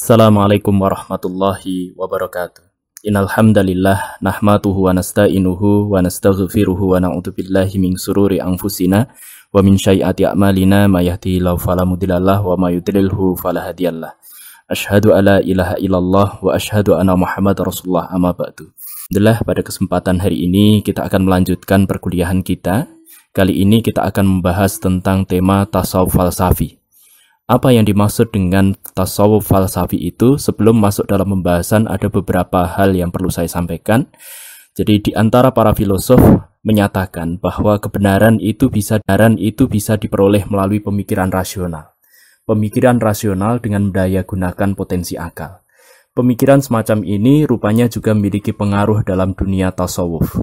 Assalamualaikum warahmatullahi wabarakatuh. Innal hamdalillah nahmaduhu wa nasta'inuhu wa nastaghfiruhu wa na'udzu billahi min sururi anfusina wa min sayyiati a'malina may yahdihillahu fala mudhillalah wa may yudlilhu fala hadiyalah. Asyhadu alla ilaha illallah wa asyhadu anna Muhammadar Rasulullah amma ba'du. Alhamdulillah, pada kesempatan hari ini kita akan melanjutkan perkuliahan kita. Kali ini kita akan membahas tentang tema tasawuf falsafi. Apa yang dimaksud dengan tasawuf falsafi itu? Sebelum masuk dalam pembahasan, ada beberapa hal yang perlu saya sampaikan. Jadi di antara para filosof menyatakan bahwa kebenaran itu bisa diperoleh melalui pemikiran rasional. Pemikiran rasional dengan mendaya gunakan potensi akal. Pemikiran semacam ini rupanya juga memiliki pengaruh dalam dunia tasawuf.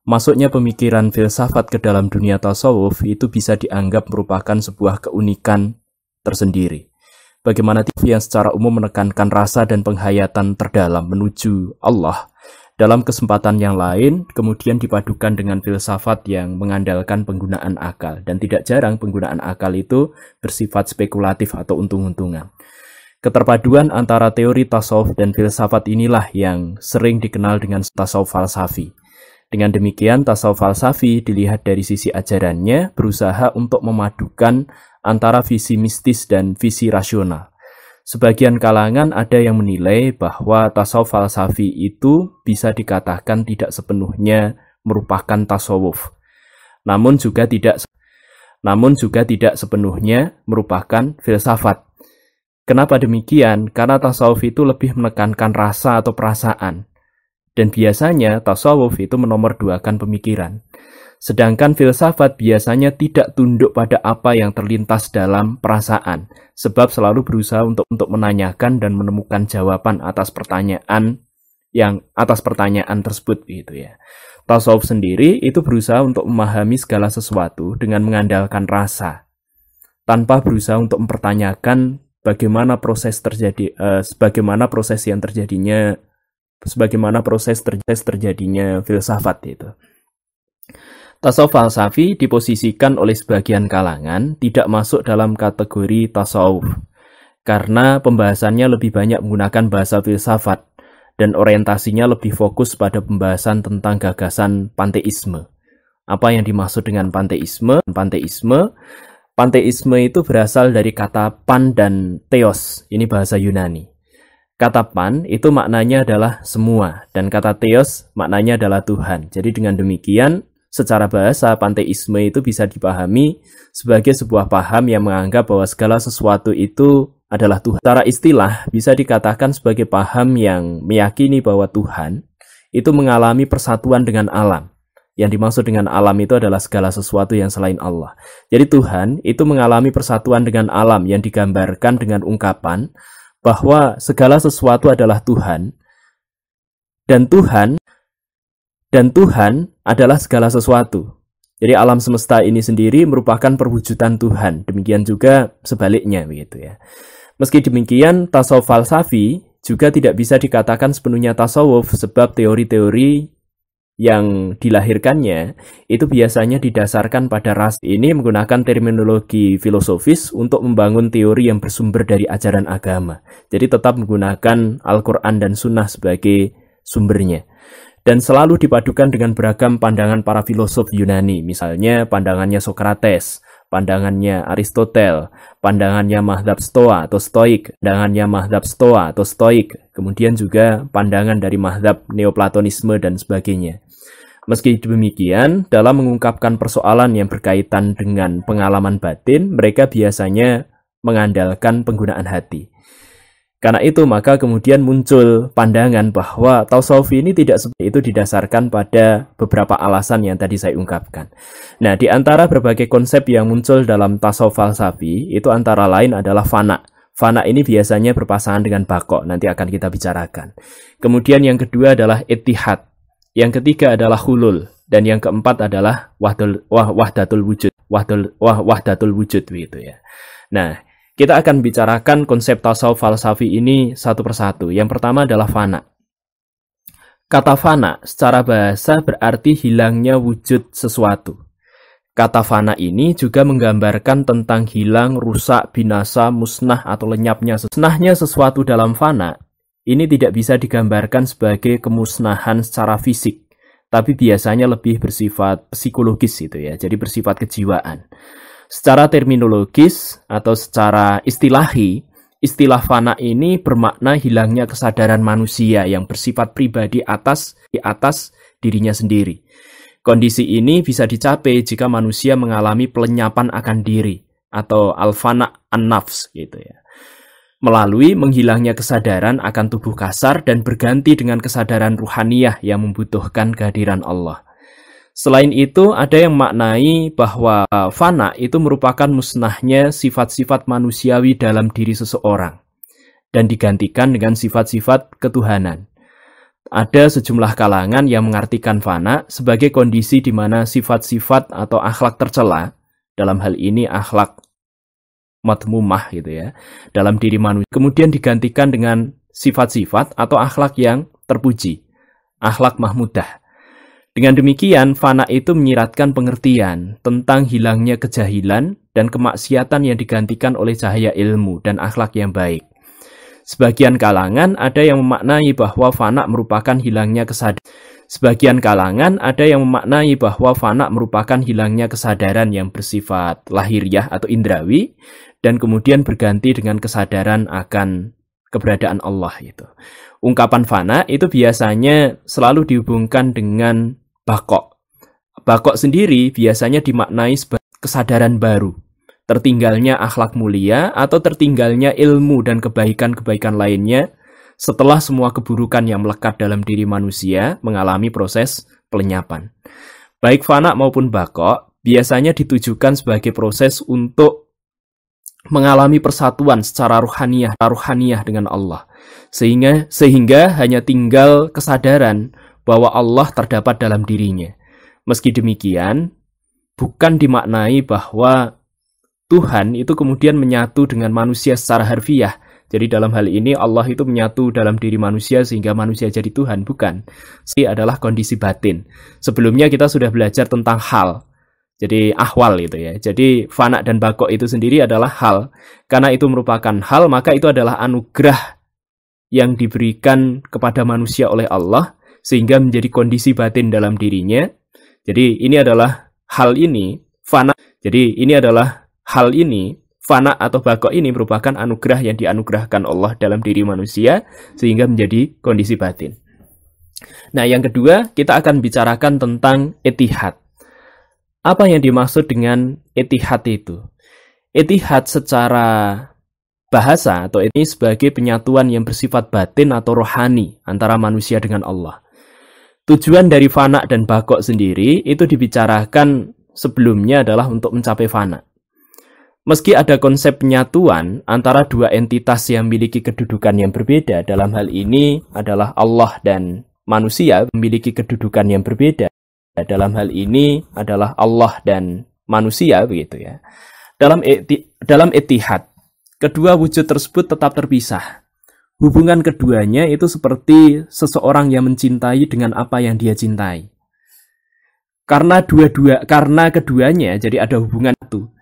Masuknya pemikiran filsafat ke dalam dunia tasawuf itu bisa dianggap merupakan sebuah keunikan tersendiri. Bagaimana TV yang secara umum menekankan rasa dan penghayatan terdalam menuju Allah, dalam kesempatan yang lain kemudian dipadukan dengan filsafat yang mengandalkan penggunaan akal, dan tidak jarang penggunaan akal itu bersifat spekulatif atau untung-untungan. Keterpaduan antara teori tasawuf dan filsafat inilah yang sering dikenal dengan tasawuf falsafi. Dengan demikian, tasawuf falsafi dilihat dari sisi ajarannya berusaha untuk memadukan antara visi mistis dan visi rasional. Sebagian kalangan ada yang menilai bahwa tasawuf falsafi itu bisa dikatakan tidak sepenuhnya merupakan tasawuf, namun juga tidak sepenuhnya merupakan filsafat. Kenapa demikian? Karena tasawuf itu lebih menekankan rasa atau perasaan, dan biasanya tasawuf itu menomorduakan pemikiran. Sedangkan filsafat biasanya tidak tunduk pada apa yang terlintas dalam perasaan, sebab selalu berusaha untuk menanyakan dan menemukan jawaban atas pertanyaan tersebut gitu ya. Tasawuf sendiri itu berusaha untuk memahami segala sesuatu dengan mengandalkan rasa, tanpa berusaha untuk mempertanyakan bagaimana proses terjadinya filsafat itu. Tasawuf falsafi diposisikan oleh sebagian kalangan tidak masuk dalam kategori tasawuf, karena pembahasannya lebih banyak menggunakan bahasa filsafat dan orientasinya lebih fokus pada pembahasan tentang gagasan panteisme. Apa yang dimaksud dengan panteisme? Panteisme itu berasal dari kata pan dan theos, ini bahasa Yunani. Kata pan itu maknanya adalah semua, dan kata theos maknanya adalah Tuhan. Jadi dengan demikian, secara bahasa, panteisme itu bisa dipahami sebagai sebuah paham yang menganggap bahwa segala sesuatu itu adalah Tuhan. Secara istilah, bisa dikatakan sebagai paham yang meyakini bahwa Tuhan itu mengalami persatuan dengan alam. Yang dimaksud dengan alam itu adalah segala sesuatu yang selain Allah. Jadi Tuhan itu mengalami persatuan dengan alam yang digambarkan dengan ungkapan bahwa segala sesuatu adalah Tuhan, dan Tuhan adalah segala sesuatu. Jadi alam semesta ini sendiri merupakan perwujudan Tuhan. Demikian juga sebaliknya begitu ya. Meski demikian, tasawuf falsafi juga tidak bisa dikatakan sepenuhnya tasawuf, sebab teori-teori yang dilahirkannya itu biasanya didasarkan pada ras. Ini menggunakan terminologi filosofis untuk membangun teori yang bersumber dari ajaran agama. Jadi tetap menggunakan Al-Quran dan Sunnah sebagai sumbernya. Dan selalu dipadukan dengan beragam pandangan para filosof Yunani, misalnya pandangannya Sokrates, pandangannya Aristoteles, pandangannya mazhab Stoa atau Stoik, kemudian juga pandangan dari mazhab Neoplatonisme dan sebagainya. Meski demikian, dalam mengungkapkan persoalan yang berkaitan dengan pengalaman batin, mereka biasanya mengandalkan penggunaan hati. Karena itu, maka kemudian muncul pandangan bahwa tasawuf ini tidak seperti itu, didasarkan pada beberapa alasan yang tadi saya ungkapkan. Nah, di antara berbagai konsep yang muncul dalam tasawuf falsafi, itu antara lain adalah fana. Fana ini biasanya berpasangan dengan bako, nanti akan kita bicarakan. Kemudian yang kedua adalah ittihad. Yang ketiga adalah hulul. Dan yang keempat adalah wahdatul wujud gitu ya. Nah, kita akan bicarakan konsep tasawuf falsafi ini satu persatu. Yang pertama adalah fana. Kata fana secara bahasa berarti hilangnya wujud sesuatu. Kata fana ini juga menggambarkan tentang hilang, rusak, binasa, musnah atau lenyapnya. Musnahnya sesuatu dalam fana, ini tidak bisa digambarkan sebagai kemusnahan secara fisik, tapi biasanya lebih bersifat psikologis gitu ya, jadi bersifat kejiwaan. Secara terminologis atau secara istilahi, istilah fana ini bermakna hilangnya kesadaran manusia yang bersifat pribadi di atas dirinya sendiri. Kondisi ini bisa dicapai jika manusia mengalami pelenyapan akan diri atau al-fana an-nafs gitu ya. Melalui menghilangnya kesadaran akan tubuh kasar dan berganti dengan kesadaran ruhaniyah yang membutuhkan kehadiran Allah. Selain itu, ada yang maknai bahwa fana itu merupakan musnahnya sifat-sifat manusiawi dalam diri seseorang dan digantikan dengan sifat-sifat ketuhanan. Ada sejumlah kalangan yang mengartikan fana sebagai kondisi di mana sifat-sifat atau akhlak tercela, dalam hal ini akhlak madmumah gitu ya, dalam diri manusia, kemudian digantikan dengan sifat-sifat atau akhlak yang terpuji, akhlak mahmudah. Dengan demikian, fana itu menyiratkan pengertian tentang hilangnya kejahilan dan kemaksiatan yang digantikan oleh cahaya ilmu dan akhlak yang baik. Sebagian kalangan ada yang memaknai bahwa fana merupakan hilangnya kesadaran. Kesadaran yang bersifat lahiriah atau indrawi dan kemudian berganti dengan kesadaran akan keberadaan Allah itu. Ungkapan fana itu biasanya selalu dihubungkan dengan baqo. Baqo sendiri biasanya dimaknai sebagai kesadaran baru, tertinggalnya akhlak mulia atau tertinggalnya ilmu dan kebaikan-kebaikan lainnya setelah semua keburukan yang melekat dalam diri manusia mengalami proses pelenyapan. Baik fana maupun baqo biasanya ditujukan sebagai proses untuk mengalami persatuan secara ruhaniyah dengan Allah. Sehingga hanya tinggal kesadaran bahwa Allah terdapat dalam dirinya. Meski demikian, bukan dimaknai bahwa Tuhan itu kemudian menyatu dengan manusia secara harfiah. Jadi dalam hal ini Allah itu menyatu dalam diri manusia sehingga manusia jadi Tuhan, bukan. Ini adalah kondisi batin. Sebelumnya kita sudah belajar tentang hal. Jadi ahwal itu ya. Jadi fana dan baqo itu sendiri adalah hal. Karena itu merupakan hal, maka itu adalah anugerah yang diberikan kepada manusia oleh Allah sehingga menjadi kondisi batin dalam dirinya. Jadi ini adalah hal ini, fana. Jadi ini adalah hal ini, fana atau baqo ini merupakan anugerah yang dianugerahkan Allah dalam diri manusia sehingga menjadi kondisi batin. Nah, yang kedua, kita akan bicarakan tentang etihad. Apa yang dimaksud dengan etihad itu? Etihad secara bahasa atau ini sebagai penyatuan yang bersifat batin atau rohani antara manusia dengan Allah. Tujuan dari fana dan baqo sendiri itu dibicarakan sebelumnya adalah untuk mencapai fana. Meski ada konsep penyatuan antara dua entitas yang memiliki kedudukan yang berbeda, dalam hal ini adalah Allah dan manusia memiliki kedudukan yang berbeda. Dalam hal ini adalah Allah dan manusia begitu ya. Dalam etihad, kedua wujud tersebut tetap terpisah. Hubungan keduanya itu seperti seseorang yang mencintai dengan apa yang dia cintai. Karena keduanya jadi ada hubungan itu.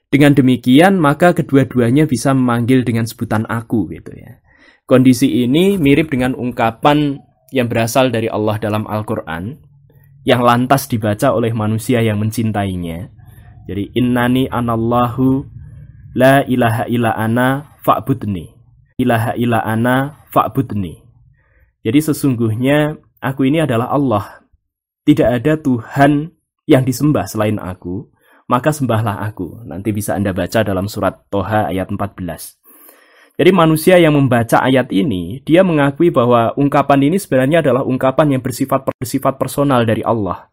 Dengan demikian, maka kedua-duanya bisa memanggil dengan sebutan aku gitu ya. Kondisi ini mirip dengan ungkapan yang berasal dari Allah dalam Al-Qur'an yang lantas dibaca oleh manusia yang mencintainya. Jadi innani anallahu la ilaha illa ana fa'budni. Ilaha illa ana fa'budni. Jadi sesungguhnya aku ini adalah Allah. Tidak ada Tuhan yang disembah selain aku, maka sembahlah aku. Nanti bisa Anda baca dalam surat Toha ayat 14. Jadi manusia yang membaca ayat ini, dia mengakui bahwa ungkapan ini sebenarnya adalah ungkapan yang bersifat personal dari Allah.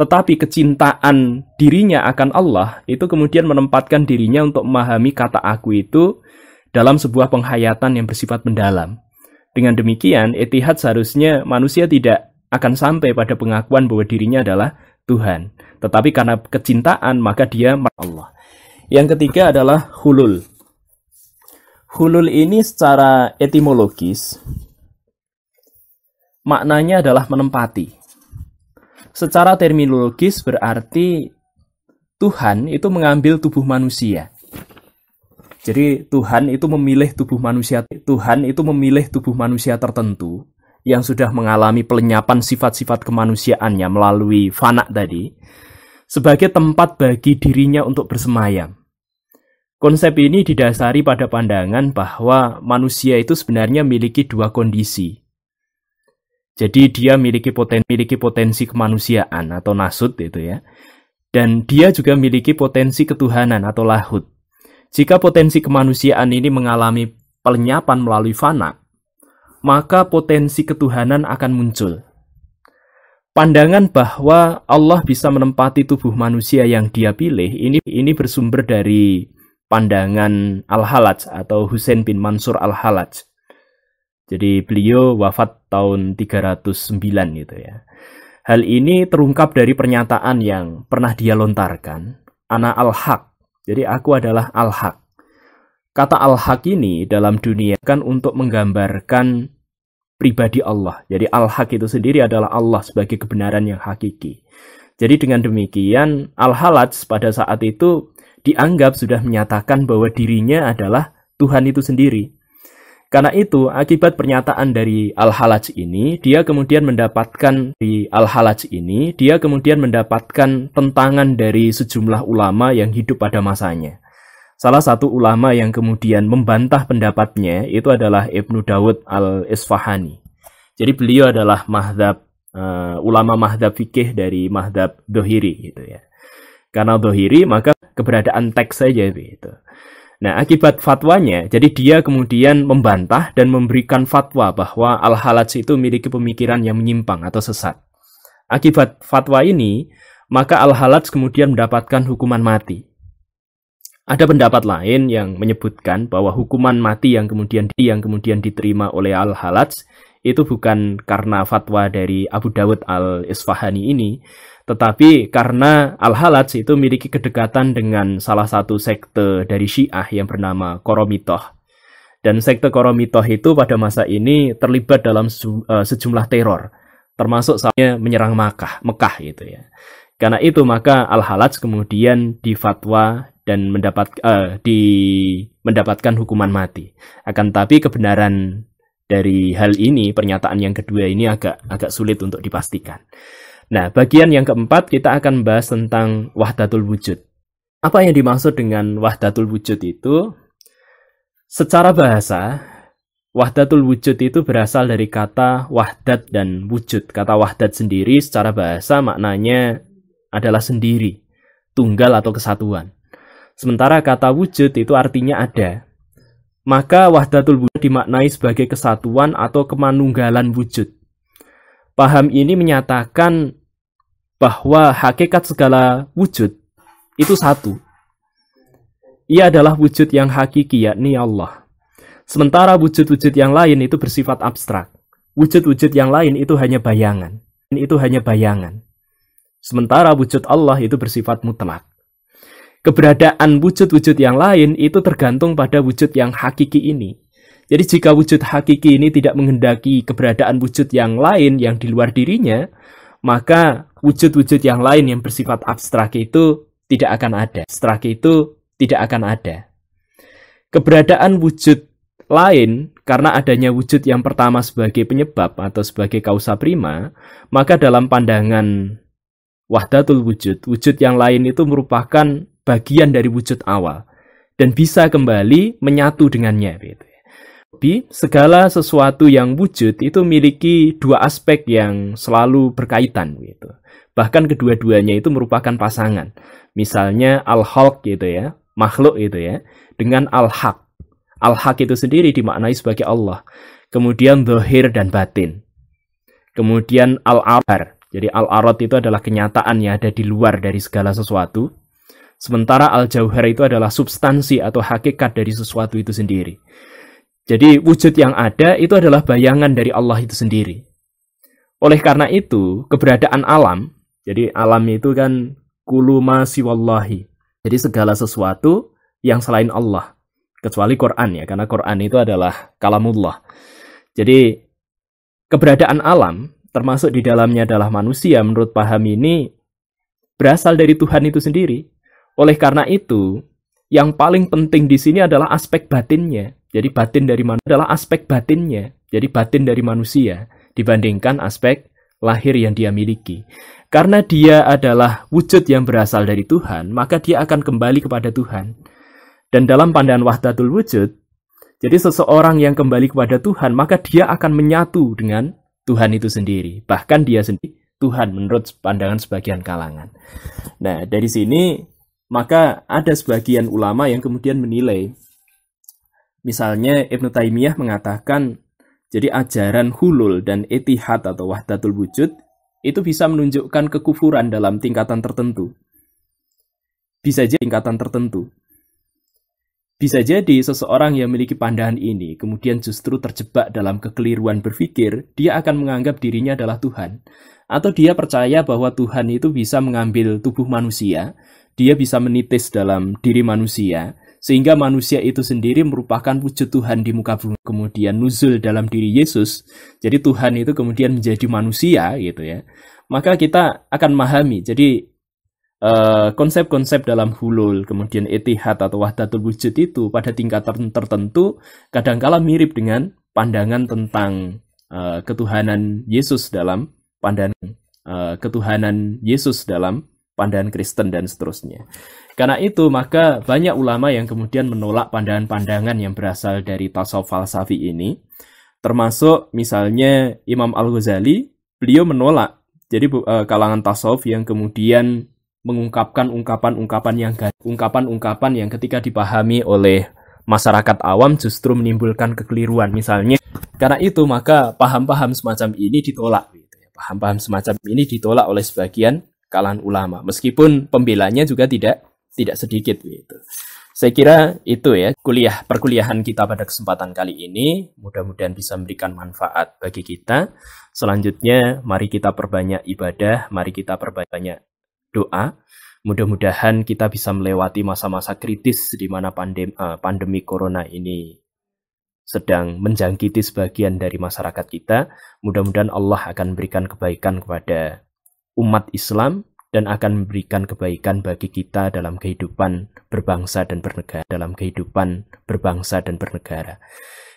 Tetapi kecintaan dirinya akan Allah itu kemudian menempatkan dirinya untuk memahami kata aku itu dalam sebuah penghayatan yang bersifat mendalam. Dengan demikian, etihad seharusnya manusia tidak akan sampai pada pengakuan bahwa dirinya adalah Tuhan. Tetapi karena kecintaan, maka dia Allah. Yang ketiga adalah hulul. Hulul ini secara etimologis, maknanya adalah menempati. Secara terminologis berarti Tuhan itu mengambil tubuh manusia. Jadi Tuhan itu memilih tubuh manusia. Tuhan itu memilih tubuh manusia tertentu yang sudah mengalami pelenyapan sifat-sifat kemanusiaannya melalui fana tadi sebagai tempat bagi dirinya untuk bersemayam. Konsep ini didasari pada pandangan bahwa manusia itu sebenarnya memiliki dua kondisi. Jadi dia memiliki potensi kemanusiaan atau nasut itu ya. Dan dia juga memiliki potensi ketuhanan atau lahut. Jika potensi kemanusiaan ini mengalami pelenyapan melalui fana, maka potensi ketuhanan akan muncul. Pandangan bahwa Allah bisa menempati tubuh manusia yang dia pilih, ini bersumber dari pandangan Al-Halaj atau Husain bin Mansur Al-Halaj. Jadi beliau wafat tahun 309 gitu ya. Hal ini terungkap dari pernyataan yang pernah dia lontarkan, Ana al-Haq. Jadi aku adalah al-Haq. Kata al-Haq ini dalam dunia kan untuk menggambarkan pribadi Allah. Jadi al-Haq itu sendiri adalah Allah sebagai kebenaran yang hakiki. Jadi dengan demikian Al-Halaj pada saat itu dianggap sudah menyatakan bahwa dirinya adalah Tuhan itu sendiri. Karena itu, akibat pernyataan dari Al-Halaj ini, dia kemudian mendapatkan tentangan dari sejumlah ulama yang hidup pada masanya. Salah satu ulama yang kemudian membantah pendapatnya itu adalah Ibnu Dawud Al-Isfahani. Jadi beliau adalah ulama mazhab fikih dari mazhab Dhohiri gitu ya. Karena Dhohiri maka keberadaan teks saja gitu. Nah, akibat fatwanya, jadi dia kemudian membantah dan memberikan fatwa bahwa Al-Halaj itu memiliki pemikiran yang menyimpang atau sesat. Akibat fatwa ini, maka Al-Halaj kemudian mendapatkan hukuman mati. Ada pendapat lain yang menyebutkan bahwa hukuman mati yang kemudian diterima oleh Al-Halaj itu bukan karena fatwa dari Abu Dawud Al-Isfahani ini, tetapi karena Al-Halaj itu memiliki kedekatan dengan salah satu sekte dari Syiah yang bernama Qoromitoh. Dan sekte Qoromitoh itu pada masa ini terlibat dalam sejumlah teror, termasuk saatnya menyerang Mekah gitu ya. Karena itu maka Al-Halaj kemudian difatwa dan mendapatkan hukuman mati. Akan tapi kebenaran dari hal ini, pernyataan yang kedua ini agak sulit untuk dipastikan. Nah, bagian yang keempat kita akan bahas tentang wahdatul wujud. Apa yang dimaksud dengan wahdatul wujud itu? Secara bahasa, wahdatul wujud itu berasal dari kata wahdat dan wujud. Kata wahdat sendiri secara bahasa maknanya adalah sendiri, tunggal atau kesatuan. Sementara kata wujud itu artinya ada. Maka wahdatul wujud dimaknai sebagai kesatuan atau kemanunggalan wujud. Paham ini menyatakan bahwa hakikat segala wujud itu satu. Ia adalah wujud yang hakiki, yakni Allah. Sementara wujud-wujud yang lain itu bersifat abstrak. Wujud-wujud yang lain itu hanya bayangan. Sementara wujud Allah itu bersifat mutlak. Keberadaan wujud-wujud yang lain itu tergantung pada wujud yang hakiki ini. Jadi jika wujud hakiki ini tidak menghendaki keberadaan wujud yang lain yang di luar dirinya, maka wujud-wujud yang lain yang bersifat abstrak itu tidak akan ada. Keberadaan wujud lain karena adanya wujud yang pertama sebagai penyebab atau sebagai kausa prima, maka dalam pandangan wahdatul wujud, wujud yang lain itu merupakan bagian dari wujud awal dan bisa kembali menyatu dengannya gitu. Segala sesuatu yang wujud itu memiliki dua aspek yang selalu berkaitan gitu. Bahkan kedua-duanya itu merupakan pasangan. Misalnya al-khalq gitu ya, makhluk gitu ya, dengan al-haq. Al-haq itu sendiri dimaknai sebagai Allah. Kemudian zahir dan batin. Kemudian al-arar. Jadi al-arad itu adalah kenyataan yang ada di luar dari segala sesuatu. Sementara al-jauhar itu adalah substansi atau hakikat dari sesuatu itu sendiri. Jadi wujud yang ada itu adalah bayangan dari Allah itu sendiri. Oleh karena itu, keberadaan alam, jadi alam itu kan kullu ma siwallahi. Jadi segala sesuatu yang selain Allah, kecuali Quran ya, karena Quran itu adalah kalamullah. Jadi keberadaan alam, termasuk di dalamnya adalah manusia, menurut paham ini berasal dari Tuhan itu sendiri. Oleh karena itu, yang paling penting di sini adalah aspek batinnya. Jadi batin dari manusia adalah aspek batinnya. Jadi batin dari manusia dibandingkan aspek lahir yang dia miliki. Karena dia adalah wujud yang berasal dari Tuhan, maka dia akan kembali kepada Tuhan. Dan dalam pandangan wahdatul wujud, jadi seseorang yang kembali kepada Tuhan, maka dia akan menyatu dengan Tuhan itu sendiri. Bahkan dia sendiri Tuhan menurut pandangan sebagian kalangan. Nah, dari sini maka ada sebagian ulama yang kemudian menilai. Misalnya Ibnu Taimiyah mengatakan, jadi ajaran hulul dan etihad atau wahdatul wujud itu bisa menunjukkan kekufuran dalam tingkatan tertentu. Bisa jadi tingkatan tertentu. Bisa jadi seseorang yang memiliki pandangan ini kemudian justru terjebak dalam kekeliruan berpikir, dia akan menganggap dirinya adalah Tuhan. Atau dia percaya bahwa Tuhan itu bisa mengambil tubuh manusia, dia bisa menitis dalam diri manusia, sehingga manusia itu sendiri merupakan wujud Tuhan di muka bumi. Kemudian nuzul dalam diri Yesus, jadi Tuhan itu kemudian menjadi manusia gitu ya. Maka kita akan memahami, jadi konsep-konsep dalam hulul, kemudian etihad atau wahdatul wujud itu pada tingkatan tertentu kadangkala mirip dengan pandangan tentang ketuhanan Yesus dalam pandangan ketuhanan Yesus dalam pandangan Kristen dan seterusnya. Karena itu maka banyak ulama yang kemudian menolak pandangan-pandangan yang berasal dari tasawuf falsafi ini, termasuk misalnya Imam Al-Ghazali, beliau menolak jadi kalangan tasawuf yang kemudian mengungkapkan ungkapan-ungkapan yang ketika dipahami oleh masyarakat awam justru menimbulkan kekeliruan. Misalnya, karena itu maka paham-paham semacam ini ditolak. Paham-paham semacam ini ditolak oleh sebagian kalangan ulama. Meskipun pembelanya juga tidak sedikit. Gitu. Saya kira itu ya perkuliahan kita pada kesempatan kali ini. Mudah-mudahan bisa memberikan manfaat bagi kita. Selanjutnya, mari kita perbanyak ibadah, mari kita perbanyak doa. Mudah-mudahan kita bisa melewati masa-masa kritis di mana pandemi corona ini sedang menjangkiti sebagian dari masyarakat kita. Mudah-mudahan Allah akan memberikan kebaikan kepada umat Islam dan akan memberikan kebaikan bagi kita dalam kehidupan berbangsa dan bernegara.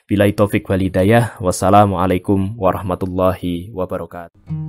Billahi taufik wal hidayah. Wassalamualaikum warahmatullahi wabarakatuh.